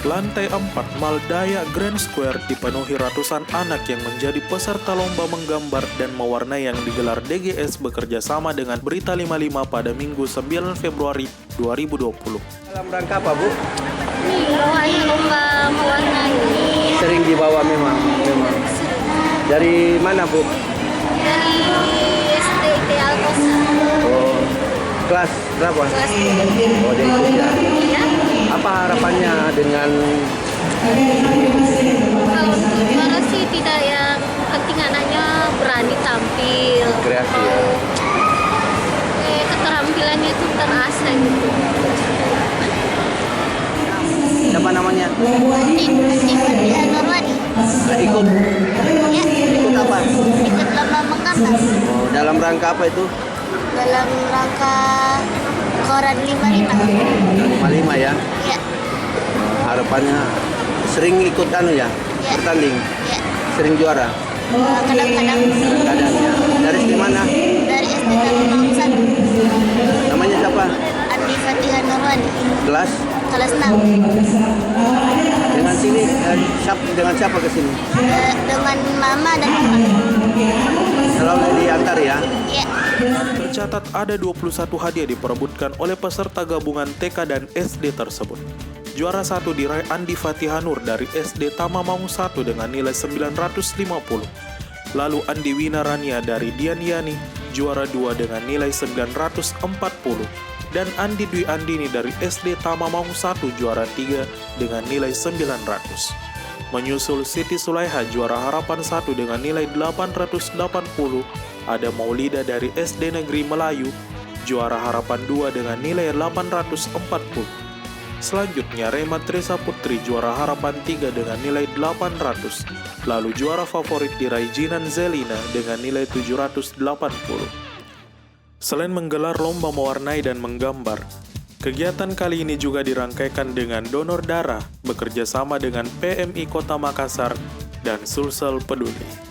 Lantai 4 Mall Dayak Grand Square dipenuhi ratusan anak yang menjadi peserta lomba menggambar dan mewarnai yang digelar DGS bekerja sama dengan Berita 55 pada Minggu 9 Februari 2020. Dalam rangka apa, Bu? Ini lomba mewarnai. Sering dibawa memang. Dari mana, Bu? Dari STT Alkosa. Oh, kelas berapa? Kelas Oh, dari Jogja. ya. Apa harapannya dengan Kalau untuk juara sih tidak, yang penting anaknya berani tampil. kreasi ya? Keterampilannya itu terasa gitu. Siapa namanya? Ikut apa? Ikut lomba menggambar Oh, dalam rangka apa itu? dalam rangka koran 55. 55 ya? Ya, Harapannya sering ikut ya? Ya. Bertanding? ya. Sering juara? Kadang-kadang Kadang ya? Dari mana? dari SD Taruna 1. Namanya siapa? Andi Fatihah Nurwani, Kelas? kelas 6. Dengan sini, dengan siapa ke sini? Dengan mama dan papa. Selalu diantar ya? Ya. Tercatat ada 21 hadiah diperebutkan oleh peserta gabungan TK dan SD tersebut. Juara 1 diraih Andi Fatihah Nur dari SD Tamamaung 1 dengan nilai 950. Lalu Andi Winarania dari Dian Yani, juara 2 dengan nilai 940. Dan Andi Dwi Andini dari SD Tamamaung 1 juara 3 dengan nilai 900. Menyusul Siti Sulaiha juara harapan 1 dengan nilai 880, ada Maulida dari SD Negeri Melayu, juara harapan 2 dengan nilai 840. Selanjutnya Rema Tresa Putri juara harapan 3 dengan nilai 800. Lalu juara favorit diraih Jinan Zelina dengan nilai 780. Selain menggelar lomba mewarnai dan menggambar, kegiatan kali ini juga dirangkaikan dengan donor darah bekerja sama dengan PMI Kota Makassar dan Sulsel Peduli.